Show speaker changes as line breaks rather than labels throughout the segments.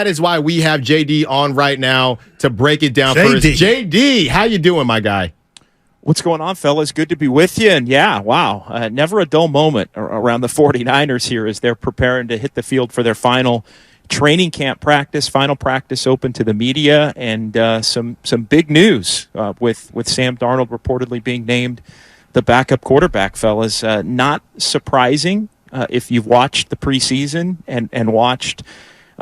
That is why we have JD on right now to break it down for us. JD, how you doing, my guy?
What's going on, fellas? Good to be with you. And yeah, wow, never a dull moment around the 49ers here as they're preparing to hit the field for their final training camp practice, final practice open to the media, and some big news with Sam Darnold reportedly being named the backup quarterback, fellas. Not surprising if you've watched the preseason and watched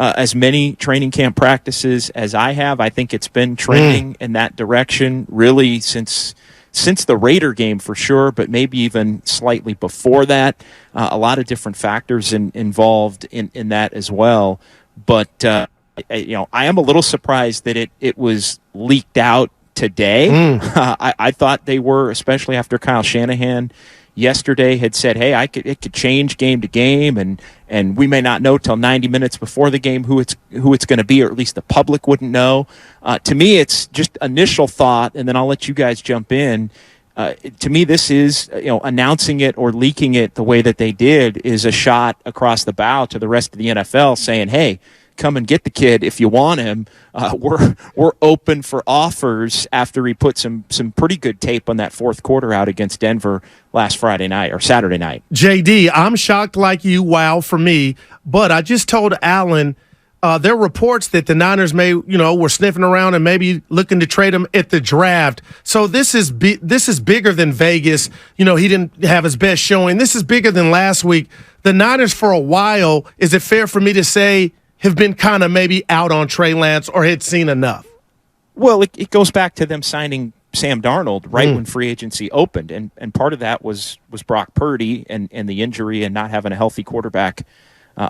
as many training camp practices as I have. I think it's been trending in that direction really since the Raider game for sure, but maybe even slightly before that. A lot of different factors involved in that as well. But I am a little surprised that it was leaked out today. I thought they were, especially after Kyle Shanahan yesterday had said, hey, it could change game to game, and we may not know till 90 minutes before the game who it's going to be, or at least the public wouldn't know. To me, it's just initial thought, and then I'll let you guys jump in. To me, this is, announcing it or leaking it the way that they did is a shot across the bow to the rest of the NFL saying, hey, come and get the kid if you want him. We're open for offers after he put some pretty good tape on that fourth quarter out against Denver last Friday night or Saturday night.
JD, I'm shocked like you. Wow for me. But I just told Alan there are reports that the Niners were sniffing around and maybe looking to trade him at the draft. So this is bigger than Vegas. He didn't have his best showing. This is bigger than last week. The Niners for a while, is it fair for me to say, have been kind of maybe out on Trey Lance or had seen enough?
Well, it goes back to them signing Sam Darnold right when free agency opened. And part of that was Brock Purdy and the injury and not having a healthy quarterback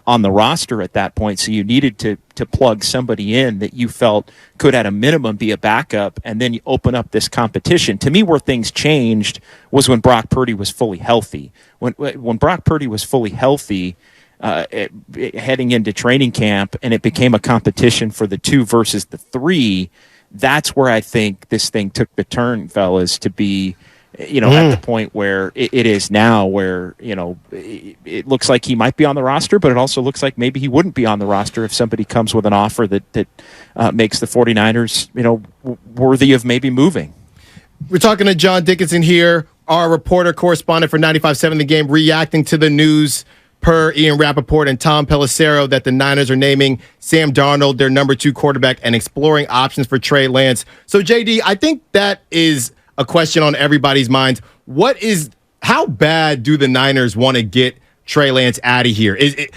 on the roster at that point. So you needed to plug somebody in that you felt could at a minimum be a backup, and then you open up this competition. To me, where things changed was when Brock Purdy was fully healthy. When Brock Purdy was fully healthy, heading into training camp, and it became a competition for the 2 versus the 3, that's where I think this thing took the turn, fellas, to be, at the point where it is now, where, it looks like he might be on the roster, but it also looks like maybe he wouldn't be on the roster if somebody comes with an offer that makes the 49ers, worthy of maybe moving.
We're talking to John Dickinson here, our reporter correspondent for 95.7 The Game, reacting to the news per Ian Rappaport and Tom Pelissero that the Niners are naming Sam Darnold their number 2 quarterback and exploring options for Trey Lance. So, JD, I think that is a question on everybody's minds. How bad do the Niners want to get Trey Lance out of here? Is it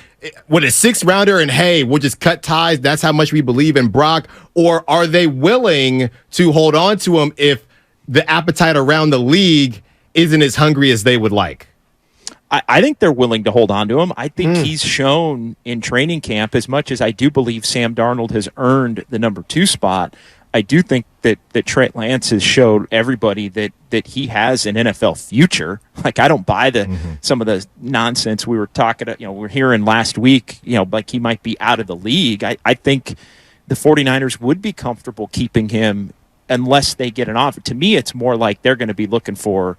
with a 6th rounder and, hey, we'll just cut ties, that's how much we believe in Brock? Or are they willing to hold on to him if the appetite around the league isn't as hungry as they would like?
I think they're willing to hold on to him. I think he's shown in training camp, as much as I do believe Sam Darnold has earned the number 2 spot, I do think that Trey Lance has showed everybody that he has an NFL future. Like, I don't buy some of the nonsense we were talking about, we were hearing last week, like he might be out of the league. I think the 49ers would be comfortable keeping him unless they get an offer. To me, it's more like they're going to be looking for,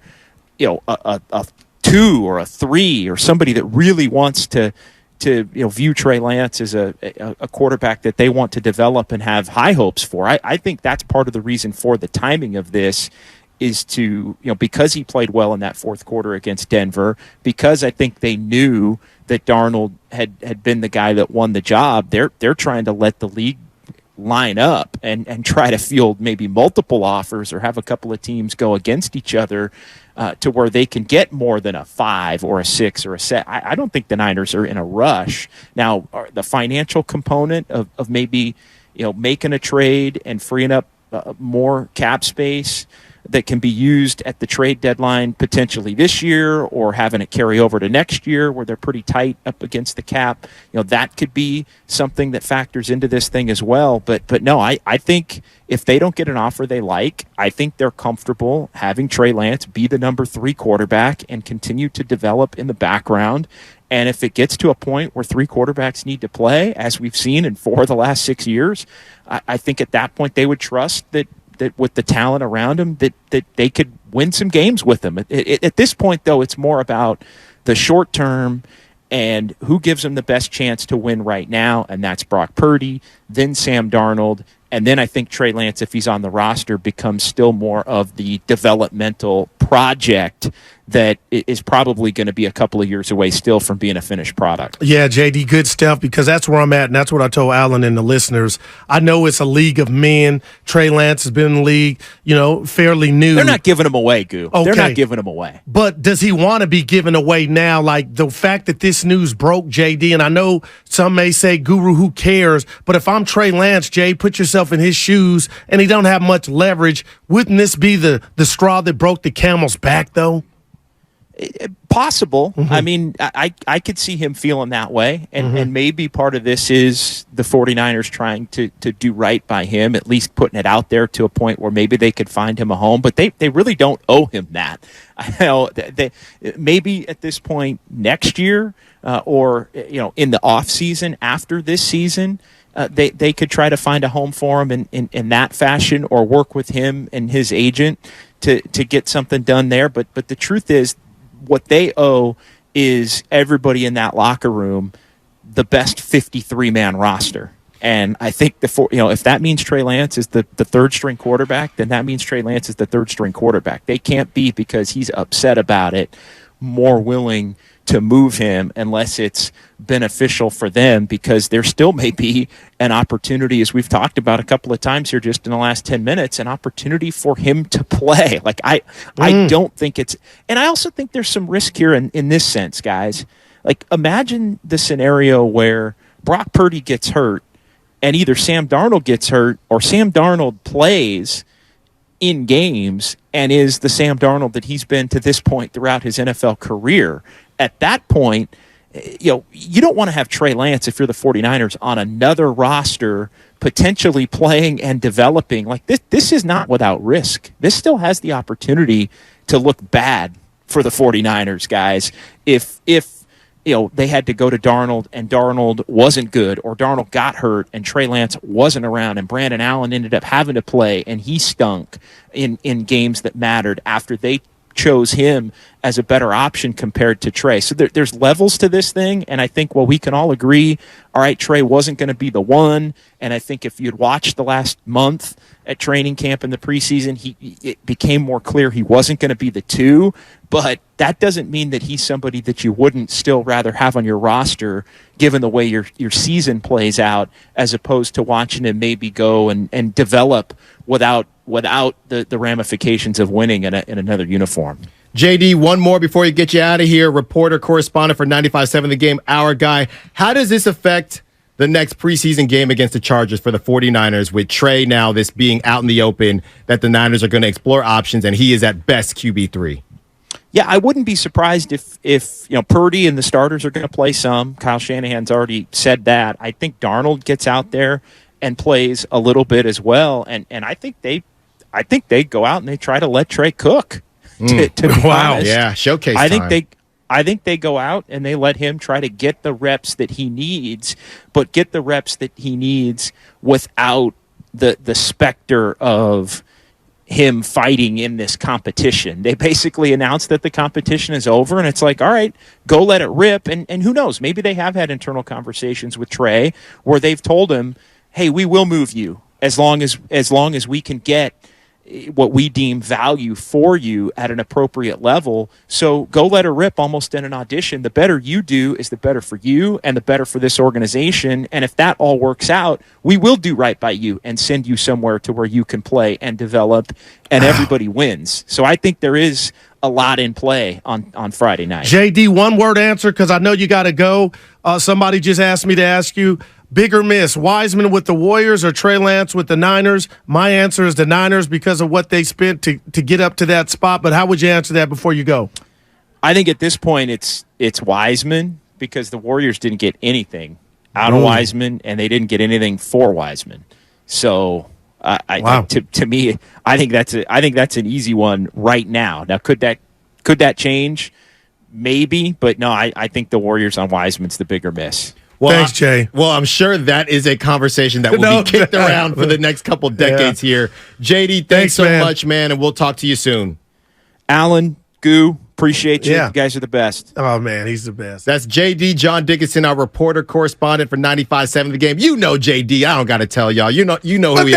a 2 or a 3 or somebody that really wants to view Trey Lance as a quarterback that they want to develop and have high hopes for. I think that's part of the reason for the timing of this is to, because he played well in that fourth quarter against Denver, because I think they knew that Darnold had been the guy that won the job. They're trying to let the league line up and try to field maybe multiple offers or have a couple of teams go against each other to where they can get more than a 5 or a 6 or a 7. I don't think the Niners are in a rush. Now, the financial component of maybe making a trade and freeing up more cap space that can be used at the trade deadline potentially this year, or having it carry over to next year where they're pretty tight up against the cap, that could be something that factors into this thing as well. But no, I think if they don't get an offer they like, I think they're comfortable having Trey Lance be the number 3 quarterback and continue to develop in the background. And if it gets to a point where 3 quarterbacks need to play, as we've seen in 4 of the last 6 years, I think at that point they would trust that with the talent around him, that they could win some games with him. At this point, though, it's more about the short term And who gives him the best chance to win right now? And that's Brock Purdy, then Sam Darnold. And then I think Trey Lance, if he's on the roster, becomes still more of the developmental project that is probably going to be a couple of years away still from being a finished product.
Yeah, JD, good stuff, because that's where I'm at, and that's what I told Alan and the listeners. I know it's a league of men. Trey Lance has been in the league, fairly new.
They're not giving him away, Goo.
Okay.
They're not giving him away.
But does he want to be given away now? Like the fact that this news broke, JD, and I know some may say, Guru, who cares? But if I'm Trey Lance, Jay, put yourself in his shoes, and he don't have much leverage. Wouldn't this be the straw that broke the camel's back, though?
Possible. I mean, I could see him feeling that way. And maybe part of this is the 49ers trying to do right by him, at least putting it out there to a point where maybe they could find him a home. But they really don't owe him that. I know maybe at this point next year or in the off season after this season, they could try to find a home for him in that fashion, or work with him and his agent to get something done there. But the truth is, what they owe is everybody in that locker room the best 53-man roster. And I think if that means Trey Lance is the third string quarterback, then that means Trey Lance is the third string quarterback. They can't be, because he's upset about it, more willing to move him unless it's beneficial for them, because there still may be an opportunity, as we've talked about a couple of times here just in the last 10 minutes, an opportunity for him to play. Like I don't think it's, and I also think there's some risk here in this sense, guys. Like imagine the scenario where Brock Purdy gets hurt and either Sam Darnold gets hurt or Sam Darnold plays in games and is the Sam Darnold that he's been to this point throughout his NFL career. At that point, you don't want to have Trey Lance, if you're the 49ers, on another roster potentially playing and developing. Like this is not without risk. This still has the opportunity to look bad for the 49ers, guys, if they had to go to Darnold and Darnold wasn't good, or Darnold got hurt and Trey Lance wasn't around and Brandon Allen ended up having to play and he stunk in games that mattered after they chose him as a better option compared to Trey. So there's levels to this thing, and I think we can all agree, all right, Trey wasn't going to be the one, and I think if you'd watched the last month at training camp in the preseason, it became more clear he wasn't going to be the two, but that doesn't mean that he's somebody that you wouldn't still rather have on your roster given the way your season plays out, as opposed to watching him maybe go and develop without the ramifications of winning in another uniform.
JD, one more before we get you out of here. Reporter, correspondent for 95.7 The Game, our guy. How does this affect the next preseason game against the Chargers for the 49ers, with Trey now this being out in the open, that the Niners are going to explore options and he is at best QB3?
Yeah, I wouldn't be surprised if Purdy and the starters are going to play some. Kyle Shanahan's already said that. I think Darnold gets out there and plays a little bit as well, and I think they go out and they try to let Trey cook. To be honest. Yeah,
showcase
I
time.
think they go out and they let him try to get the reps that he needs, but get the reps that he needs without the specter of him fighting in this competition. They basically announced that the competition is over, and it's like, all right, go let it rip. And who knows? Maybe they have had internal conversations with Trey where they've told him, hey, we will move you as long as we can get what we deem value for you at an appropriate level. So go let her rip almost in an audition. The better you do is the better for you and the better for this organization. And if that all works out, we will do right by you and send you somewhere to where you can play and develop and everybody wins. So I think there is a lot in play on Friday night.
JD, one word answer, because I know you got to go. Somebody just asked me to ask you, bigger miss, Wiseman with the Warriors or Trey Lance with the Niners? My answer is the Niners because of what they spent to get up to that spot. But how would you answer that before you go?
I think at this point it's Wiseman, because the Warriors didn't get anything out of Wiseman and they didn't get anything for Wiseman. So to me, I think that's an easy one right now. Now could that change? Maybe, but no, I think the Warriors on Wiseman's the bigger miss.
Well,
thanks, Jay.
Well, I'm sure that is a conversation that will be kicked around for the next couple decades here. JD, thanks so much, man, and we'll talk to you soon.
Alan, Goo, Appreciate you.
Yeah.
You guys are the best.
Oh, man, he's the best.
That's JD, John Dickinson, our reporter correspondent for 95.7 The Game. You know JD. I don't got to tell y'all. You know who he is.